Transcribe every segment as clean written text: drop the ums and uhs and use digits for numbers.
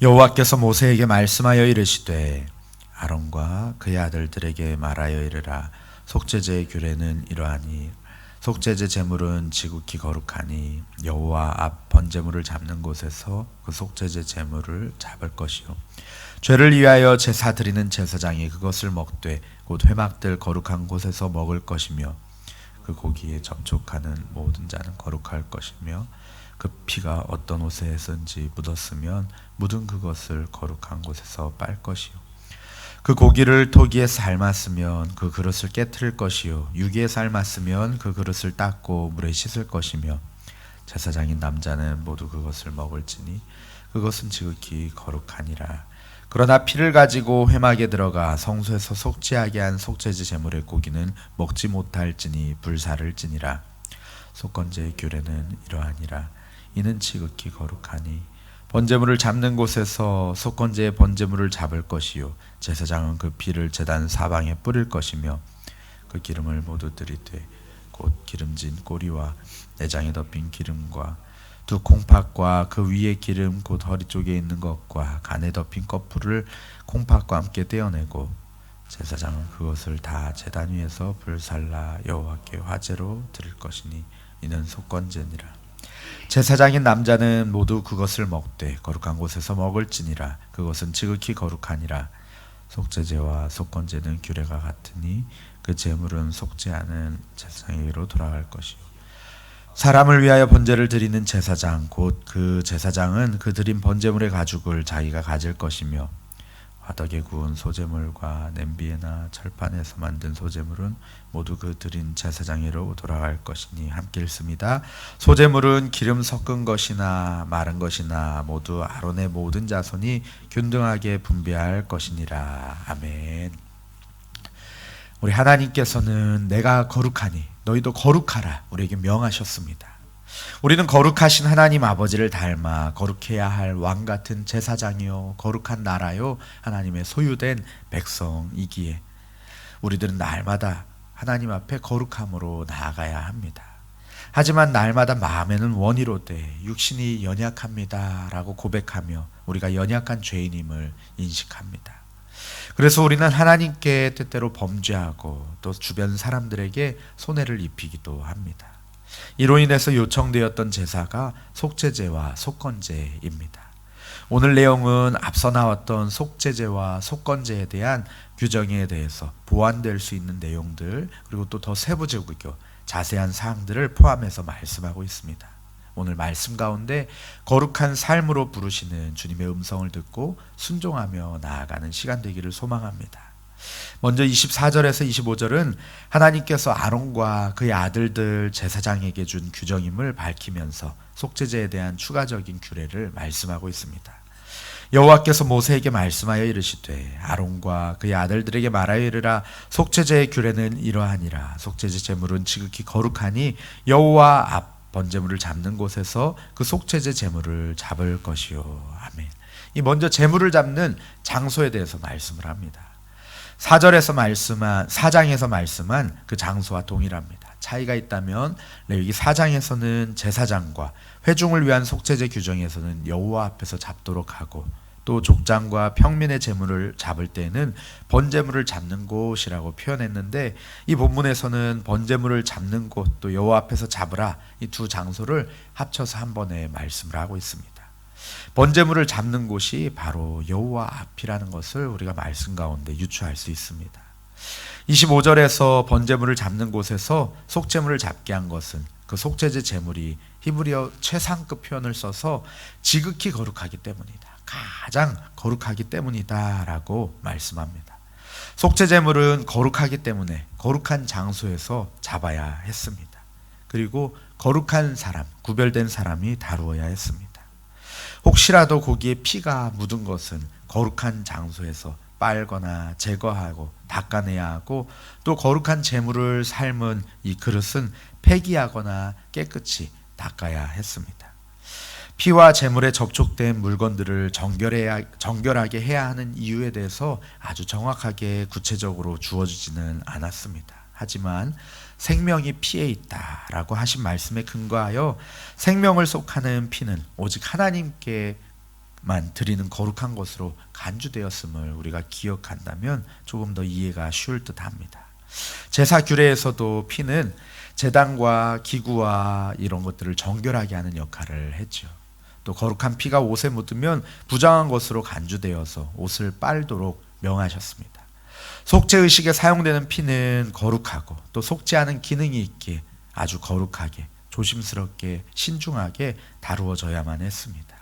여호와께서 모세에게 말씀하여 이르시되 아론과 그의 아들들에게 말하여 이르라. 속죄제의 규례는 이러하니 속죄제 제물은 지극히 거룩하니 여호와 앞 번제물을 잡는 곳에서 그 속죄제 제물을 잡을 것이요 죄를 위하여 제사 드리는 제사장이 그것을 먹되 곧 회막들 거룩한 곳에서 먹을 것이며 그 고기에 접촉하는 모든 자는 거룩할 것이며 그 피가 어떤 옷에선지 묻었으면 묻은 그것을 거룩한 곳에서 빨 것이요 그 고기를 토기에 삶았으면 그 그릇을 깨트릴 것이요 유기에 삶았으면 그 그릇을 닦고 물에 씻을 것이며 제사장인 남자는 모두 그것을 먹을지니 그것은 지극히 거룩하니라. 그러나 피를 가지고 회막에 들어가 성소에서 속죄하게 한 속죄제 제물의 고기는 먹지 못할지니 불사를지니라. 속건제의 규례는 이러하니라. 이는 지극히 거룩하니 번제물을 잡는 곳에서 속건제의 번제물을 잡을 것이요 제사장은 그 피를 제단 사방에 뿌릴 것이며 그 기름을 모두 들이되 곧 기름진 꼬리와 내장에 덮인 기름과 두 콩팥과 그 위에 기름 곧 허리 쪽에 있는 것과 간에 덮인 껍풀을 콩팥과 함께 떼어내고 제사장은 그것을 다 제단 위에서 불살라 여호와께 화제로 드릴 것이니 이는 속건제니라. 제사장인 남자는 모두 그것을 먹되 거룩한 곳에서 먹을지니라. 그것은 지극히 거룩하니라. 속죄제와 속건제는 규례가 같으니 그 제물은 속죄하는 제사장에게로 돌아갈 것이요 사람을 위하여 번제를 드리는 제사장 곧 그 제사장은 그 드린 번제물의 가죽을 자기가 가질 것이며 화덕에 구운 소제물과 냄비에나 철판에서 만든 소제물은 모두 그 드린 제사장에게로 돌아갈 것이니 함께 읽습니다. 소제물은 기름 섞은 것이나 마른 것이나 모두 아론의 모든 자손이 균등하게 분배할 것이니라. 아멘. 우리 하나님께서는 내가 거룩하니 너희도 거룩하라 우리에게 명하셨습니다. 우리는 거룩하신 하나님 아버지를 닮아 거룩해야 할 왕같은 제사장이요 거룩한 나라요 하나님의 소유된 백성이기에 우리들은 날마다 하나님 앞에 거룩함으로 나아가야 합니다. 하지만 날마다 마음에는 원이로되 육신이 연약합니다 라고 고백하며 우리가 연약한 죄인임을 인식합니다. 그래서 우리는 하나님께 때때로 범죄하고 또 주변 사람들에게 손해를 입히기도 합니다. 이로 인해서 요청되었던 제사가 속죄제와 속건제입니다. 오늘 내용은 앞서 나왔던 속죄제와 속건제에 대한 규정에 대해서 보완될 수 있는 내용들 그리고 또 더 세부적이고 자세한 사항들을 포함해서 말씀하고 있습니다. 오늘 말씀 가운데 거룩한 삶으로 부르시는 주님의 음성을 듣고 순종하며 나아가는 시간 되기를 소망합니다. 먼저 24절에서 25절은 하나님께서 아론과 그의 아들들 제사장에게 준 규정임을 밝히면서 속죄제에 대한 추가적인 규례를 말씀하고 있습니다. 여호와께서 모세에게 말씀하여 이르시되 아론과 그의 아들들에게 말하여 이르라. 속죄제의 규례는 이러하니라. 속죄제 제물은 지극히 거룩하니 여호와 앞 번제물을 잡는 곳에서 그 속죄제 제물을 잡을 것이요. 아멘. 이 먼저 제물을 잡는 장소에 대해서 말씀을 합니다. 4장에서 말씀한 그 장소와 동일합니다. 차이가 있다면 레위기 4장에서는 제사장과 회중을 위한 속죄제 규정에서는 여호와 앞에서 잡도록 하고 또 족장과 평민의 제물을 잡을 때에는 번제물을 잡는 곳이라고 표현했는데 이 본문에서는 번제물을 잡는 곳 또 여호와 앞에서 잡으라 이 두 장소를 합쳐서 한 번에 말씀을 하고 있습니다. 번제물을 잡는 곳이 바로 여호와 앞이라는 것을 우리가 말씀 가운데 유추할 수 있습니다. 25절에서 번제물을 잡는 곳에서 속죄물을 잡게 한 것은 그 속죄제 제물이 히브리어 최상급 표현을 써서 지극히 거룩하기 때문이다. 가장 거룩하기 때문이다 라고 말씀합니다. 속죄제물은 거룩하기 때문에 거룩한 장소에서 잡아야 했습니다. 그리고 거룩한 사람, 구별된 사람이 다루어야 했습니다. 혹시라도 거기에 피가 묻은 것은 거룩한 장소에서 빨거나 제거하고 닦아내야 하고 또 거룩한 제물을 삶은 이 그릇은 폐기하거나 깨끗이 닦아야 했습니다. 피와 제물에 접촉된 물건들을 정결하게 해야 하는 이유에 대해서 아주 정확하게 구체적으로 주어지지는 않았습니다. 하지만 생명이 피에 있다라고 하신 말씀에 근거하여 생명을 속하는 피는 오직 하나님께 만 드리는 거룩한 것으로 간주되었음을 우리가 기억한다면 조금 더 이해가 쉬울 듯합니다. 제사 규례에서도 피는 제단과 기구와 이런 것들을 정결하게 하는 역할을 했죠. 또 거룩한 피가 옷에 묻으면 부정한 것으로 간주되어서 옷을 빨도록 명하셨습니다. 속죄의식에 사용되는 피는 거룩하고 또 속죄하는 기능이 있기에 아주 거룩하게 조심스럽게 신중하게 다루어져야만 했습니다.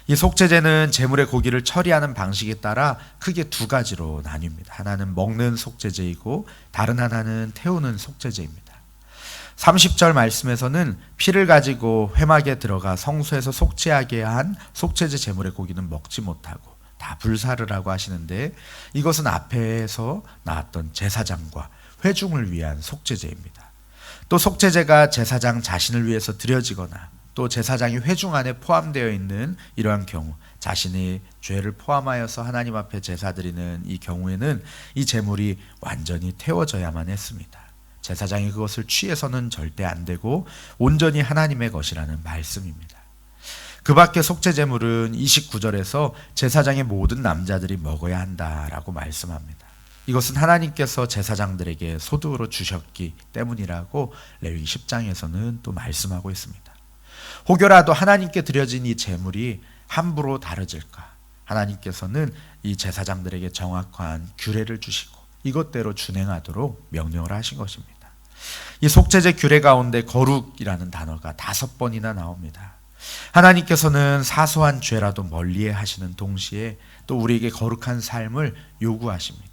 이 속죄제는 제물의 고기를 처리하는 방식에 따라 크게 두 가지로 나뉩니다. 하나는 먹는 속죄제이고 다른 하나는 태우는 속죄제입니다. 30절 말씀에서는 피를 가지고 회막에 들어가 성소에서 속죄하게 한 속죄제 제물의 고기는 먹지 못하고 다 불사르라고 하시는데, 이것은 앞에서 나왔던 제사장과 회중을 위한 속죄제입니다. 또 속죄제가 제사장 자신을 위해서 드려지거나 또 제사장이 회중 안에 포함되어 있는 이러한 경우, 자신의 죄를 포함하여서 하나님 앞에 제사 드리는 이 경우에는 이 제물이 완전히 태워져야만 했습니다. 제사장이 그것을 취해서는 절대 안 되고 온전히 하나님의 것이라는 말씀입니다. 그 밖에 속죄제물은 29절에서 제사장의 모든 남자들이 먹어야 한다라고 말씀합니다. 이것은 하나님께서 제사장들에게 소득으로 주셨기 때문이라고 레위기 10장에서는 또 말씀하고 있습니다. 혹여라도 하나님께 드려진 이 제물이 함부로 다뤄질까, 하나님께서는 이 제사장들에게 정확한 규례를 주시고 이것대로 준행하도록 명령을 하신 것입니다. 이 속죄제 규례 가운데 거룩이라는 단어가 5번이나 나옵니다. 하나님께서는 사소한 죄라도 멀리해 하시는 동시에 또 우리에게 거룩한 삶을 요구하십니다.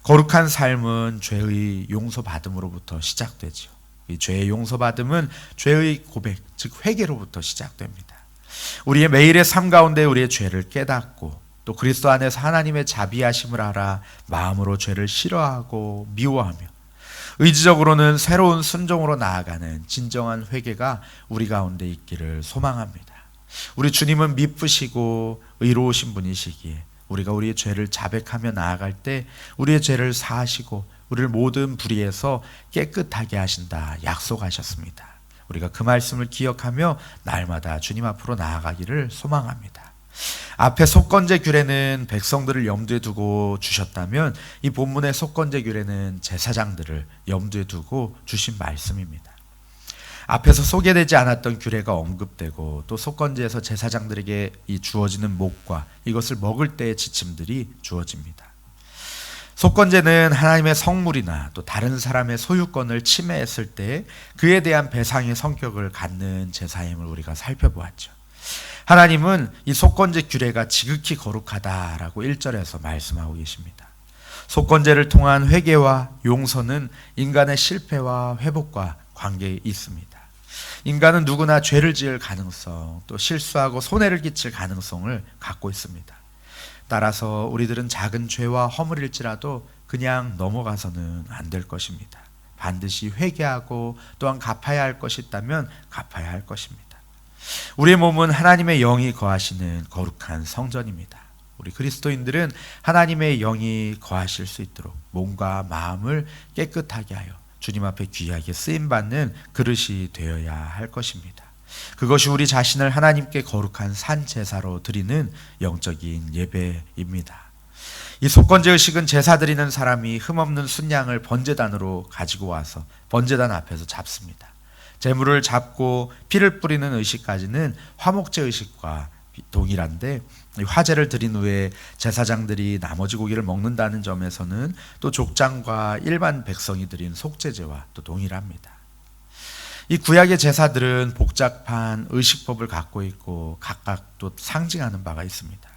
거룩한 삶은 죄의 용서받음으로부터 시작되죠. 이 죄의 용서받음은 죄의 고백, 즉 회개로부터 시작됩니다. 우리의 매일의 삶 가운데 우리의 죄를 깨닫고 또 그리스도 안에서 하나님의 자비하심을 알아 마음으로 죄를 싫어하고 미워하며 의지적으로는 새로운 순종으로 나아가는 진정한 회개가 우리 가운데 있기를 소망합니다. 우리 주님은 미쁘시고 의로우신 분이시기에 우리가 우리의 죄를 자백하며 나아갈 때 우리의 죄를 사하시고 우리를 모든 불의에서 깨끗하게 하신다 약속하셨습니다. 우리가 그 말씀을 기억하며 날마다 주님 앞으로 나아가기를 소망합니다. 앞에 속건제 규례는 백성들을 염두에 두고 주셨다면 이 본문의 속건제 규례는 제사장들을 염두에 두고 주신 말씀입니다. 앞에서 소개되지 않았던 규례가 언급되고 또 속건제에서 제사장들에게 이 주어지는 몫과 이것을 먹을 때의 지침들이 주어집니다. 속건제는 하나님의 성물이나 또 다른 사람의 소유권을 침해했을 때 그에 대한 배상의 성격을 갖는 제사임을 우리가 살펴보았죠. 하나님은 이 속건제 규례가 지극히 거룩하다라고 1절에서 말씀하고 계십니다. 속건제를 통한 회개와 용서는 인간의 실패와 회복과 관계에 있습니다. 인간은 누구나 죄를 지을 가능성, 또 실수하고 손해를 끼칠 가능성을 갖고 있습니다. 따라서 우리들은 작은 죄와 허물일지라도 그냥 넘어가서는 안 될 것입니다. 반드시 회개하고 또한 갚아야 할 것이 있다면 갚아야 할 것입니다. 우리의 몸은 하나님의 영이 거하시는 거룩한 성전입니다. 우리 그리스도인들은 하나님의 영이 거하실 수 있도록 몸과 마음을 깨끗하게 하여 주님 앞에 귀하게 쓰임받는 그릇이 되어야 할 것입니다. 그것이 우리 자신을 하나님께 거룩한 산제사로 드리는 영적인 예배입니다. 이 속건제 의식은 제사 드리는 사람이 흠없는 순양을 번제단으로 가지고 와서 번제단 앞에서 잡습니다. 제물을 잡고 피를 뿌리는 의식까지는 화목제 의식과 동일한데, 화제를 드린 후에 제사장들이 나머지 고기를 먹는다는 점에서는 또 족장과 일반 백성이 드린 속죄제와 또 동일합니다. 이 구약의 제사들은 복잡한 의식법을 갖고 있고 각각 또 상징하는 바가 있습니다.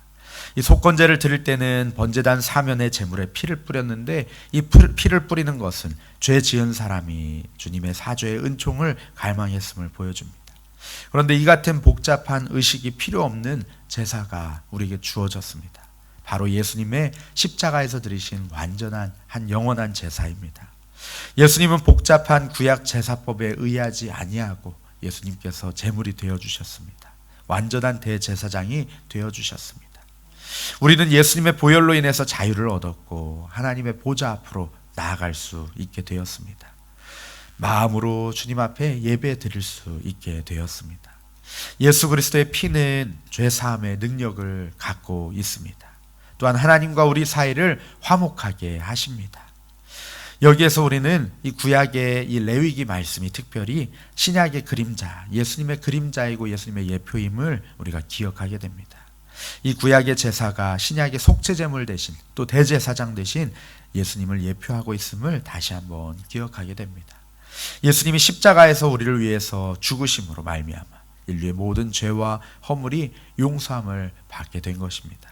이 속건제를 드릴 때는 번제단 사면에 제물에 피를 뿌렸는데 이 피를 뿌리는 것은 죄 지은 사람이 주님의 사죄의 은총을 갈망했음을 보여줍니다. 그런데 이 같은 복잡한 의식이 필요 없는 제사가 우리에게 주어졌습니다. 바로 예수님의 십자가에서 드리신 완전한 한 영원한 제사입니다. 예수님은 복잡한 구약 제사법에 의하지 아니하고 예수님께서 제물이 되어주셨습니다. 완전한 대제사장이 되어주셨습니다. 우리는 예수님의 보혈로 인해서 자유를 얻었고 하나님의 보좌 앞으로 나아갈 수 있게 되었습니다. 마음으로 주님 앞에 예배 드릴 수 있게 되었습니다. 예수 그리스도의 피는 죄 사함의 능력을 갖고 있습니다. 또한 하나님과 우리 사이를 화목하게 하십니다. 여기에서 우리는 이 구약의 이 레위기 말씀이 특별히 신약의 그림자, 예수님의 그림자이고 예수님의 예표임을 우리가 기억하게 됩니다. 이 구약의 제사가 신약의 속죄제물 대신 또 대제사장 대신 예수님을 예표하고 있음을 다시 한번 기억하게 됩니다. 예수님이 십자가에서 우리를 위해서 죽으심으로 말미암아 인류의 모든 죄와 허물이 용서함을 받게 된 것입니다.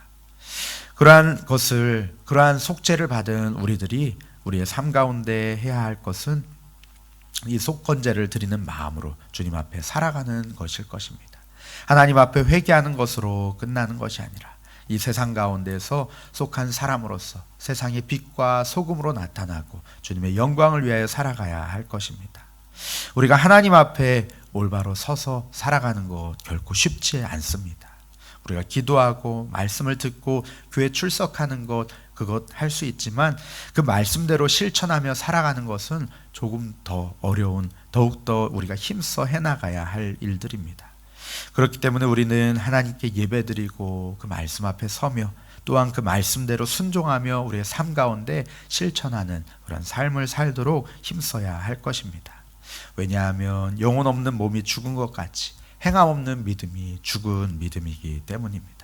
그러한 속죄를 받은 우리들이 우리의 삶 가운데 해야 할 것은 이 속건제를 드리는 마음으로 주님 앞에 살아가는 것일 것입니다. 하나님 앞에 회개하는 것으로 끝나는 것이 아니라 이 세상 가운데서 속한 사람으로서 세상의 빛과 소금으로 나타나고 주님의 영광을 위하여 살아가야 할 것입니다. 우리가 하나님 앞에 올바로 서서 살아가는 것 결코 쉽지 않습니다. 우리가 기도하고 말씀을 듣고 교회 출석하는 것 그것 할 수 있지만 그 말씀대로 실천하며 살아가는 것은 조금 더 어려운, 더욱더 우리가 힘써 해나가야 할 일들입니다. 그렇기 때문에 우리는 하나님께 예배드리고 그 말씀 앞에 서며 또한 그 말씀대로 순종하며 우리의 삶 가운데 실천하는 그런 삶을 살도록 힘써야 할 것입니다. 왜냐하면 영혼 없는 몸이 죽은 것 같이 행함 없는 믿음이 죽은 믿음이기 때문입니다.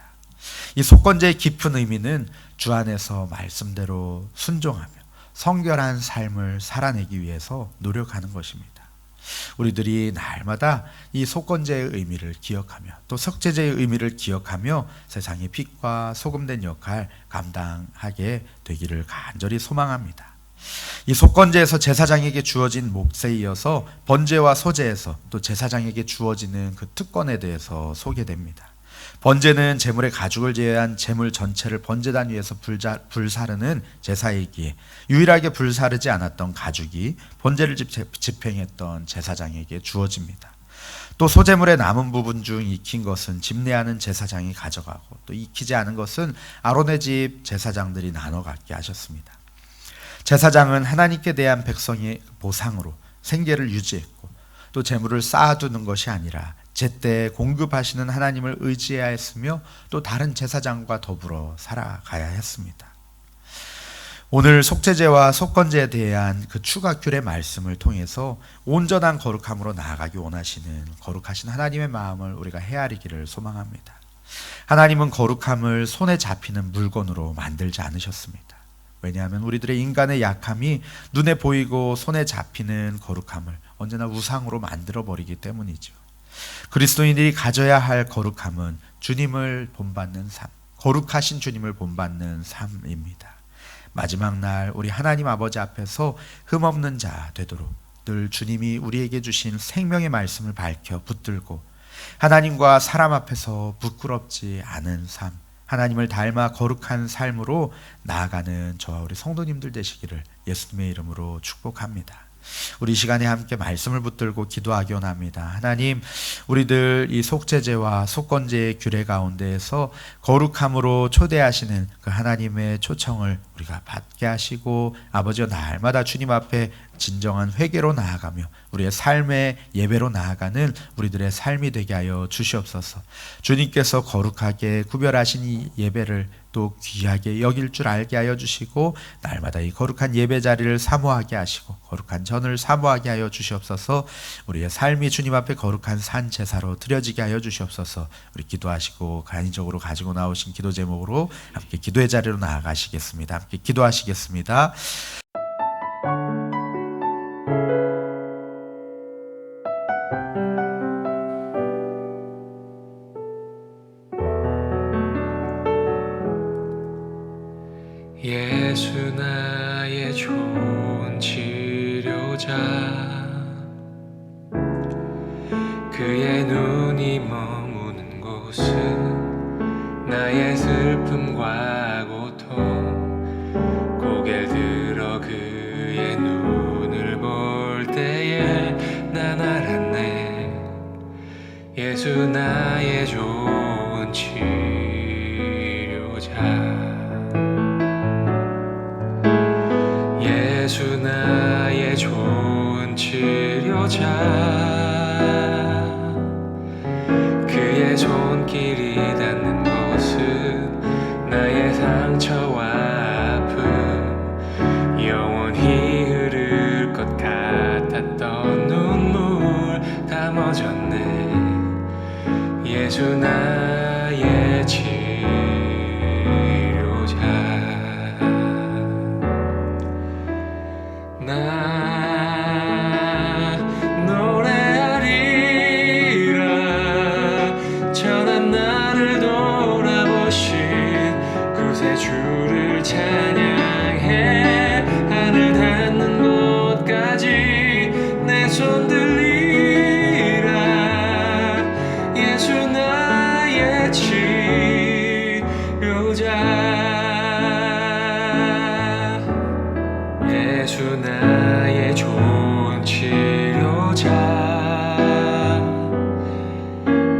이 속건제의 깊은 의미는 주 안에서 말씀대로 순종하며 성결한 삶을 살아내기 위해서 노력하는 것입니다. 우리들이 날마다 이 속건제의 의미를 기억하며 또 속죄제의 의미를 기억하며 세상의 빛과 소금된 역할 감당하게 되기를 간절히 소망합니다. 이 속건제에서 제사장에게 주어진 몫에 이어서 번제와 소제에서 또 제사장에게 주어지는 그 특권에 대해서 소개됩니다. 번제는 제물의 가죽을 제외한 제물 전체를 번제단 위에서 불사르는 제사이기에 유일하게 불사르지 않았던 가죽이 번제를 집행했던 제사장에게 주어집니다. 또 소제물의 남은 부분 중 익힌 것은 집례하는 제사장이 가져가고 또 익히지 않은 것은 아론의 집 제사장들이 나눠 갖게 하셨습니다. 제사장은 하나님께 대한 백성의 보상으로 생계를 유지했고 또 제물을 쌓아두는 것이 아니라 제때 공급하시는 하나님을 의지해야 했으며 또 다른 제사장과 더불어 살아가야 했습니다. 오늘 속죄제와 속건제에 대한 그 추가 규례 말씀을 통해서 온전한 거룩함으로 나아가기 원하시는 거룩하신 하나님의 마음을 우리가 헤아리기를 소망합니다. 하나님은 거룩함을 손에 잡히는 물건으로 만들지 않으셨습니다. 왜냐하면 우리들의 인간의 약함이 눈에 보이고 손에 잡히는 거룩함을 언제나 우상으로 만들어버리기 때문이죠. 그리스도인들이 가져야 할 거룩함은 주님을 본받는 삶, 거룩하신 주님을 본받는 삶입니다. 마지막 날 우리 하나님 아버지 앞에서 흠없는 자 되도록 늘 주님이 우리에게 주신 생명의 말씀을 밝혀 붙들고 하나님과 사람 앞에서 부끄럽지 않은 삶, 하나님을 닮아 거룩한 삶으로 나아가는 저와 우리 성도님들 되시기를 예수님의 이름으로 축복합니다. 우리 이 시간에 함께 말씀을 붙들고 기도하기 원합니다. 하나님, 우리들 이 속죄제와 속건제의 규례 가운데에서 거룩함으로 초대하시는 그 하나님의 초청을 우리가 받게 하시고 아버지여 날마다 주님 앞에 진정한 회개로 나아가며 우리의 삶의 예배로 나아가는 우리들의 삶이 되게 하여 주시옵소서. 주님께서 거룩하게 구별하신 이 예배를 또 귀하게 여길 줄 알게 하여 주시고 날마다 이 거룩한 예배 자리를 사모하게 하시고 거룩한 전을 사모하게 하여 주시옵소서. 우리의 삶이 주님 앞에 거룩한 산 제사로 드려지게 하여 주시옵소서. 우리 기도하시고 간이적으로 가지고 나오신 기도 제목으로 함께 기도의 자리로 나아가시겠습니다. 함께 기도하시겠습니다. 예수 나의 좋은 치료자 그의 눈이 머무는 곳은 나의 슬픔과 고통 고개를 들어 그의 눈을 볼 때에 난 알았네 예수 나의 좋은 치료자 예수 나의 좋은 치료자 넘어졌네. 예수 나의 치료자. 나 노래하리라. 천한 나를 돌아보신 구세주를 찬양해. 하늘 닿는 곳까지 내 손 들리라. 예수 나의 치료자. 예수 나의 좋은 치료자.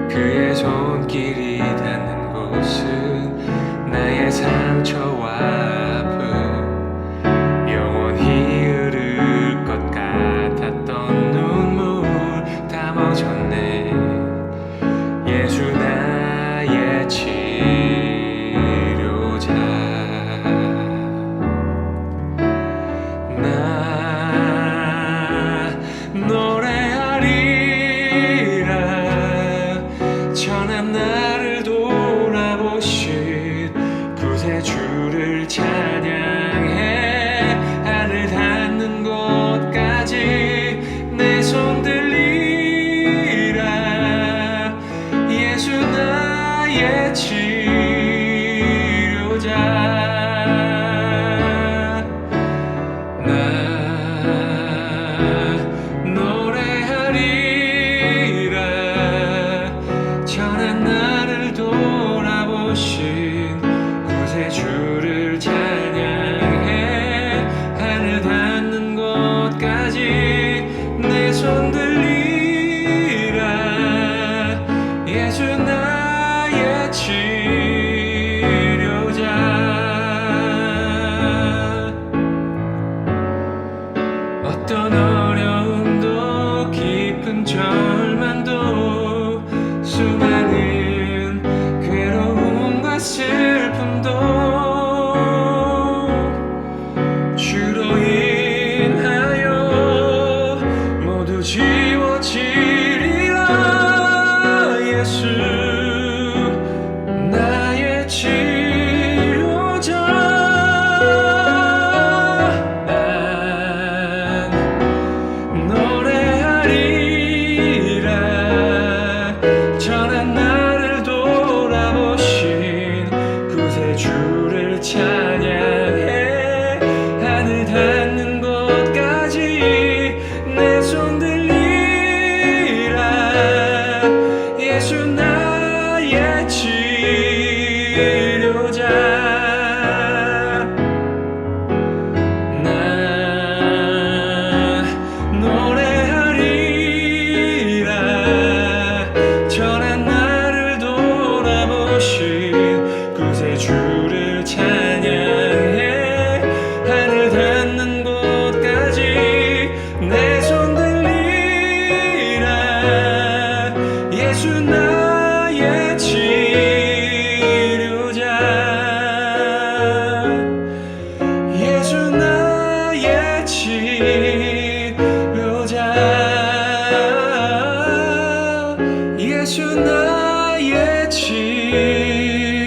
그의 손길이 닿는 곳은 나의 상처와 아픔, 영원히 흐를 것 같았던 눈물 다 멎었네. 예수 나의 치료자. 나 노래하리라. 천한 나를 돌아보신 구세주를 찬양해. 하늘 닿는 곳까지 내 손 들리라. 예수 나의 치료자. 나 노래하리라. 천한 나를 돌아보신 구세주를 찬양해. 하늘 닿는 곳까지 내 손 들리라. 예수 나의 치료자. 어떤 어려움도 깊은 절망도 수많은 괴로움과 슬픔도 주로 인하여 모두 지워지리라. 예수 나의 치료자. 난 노래하리라. 천한 나를 돌아보신 구세주를 찬양해. 하늘 닿는 곳까지 내 손 들리라. 예수 나의 치료자. 나 노래하리라. 천한 나를 돌아보신 구세주를 찬양해. 하늘 닿는 곳까지 내 손 들리라. 예수 나의 치료자. 예수 나의 치료자. 예수 나의 치료자.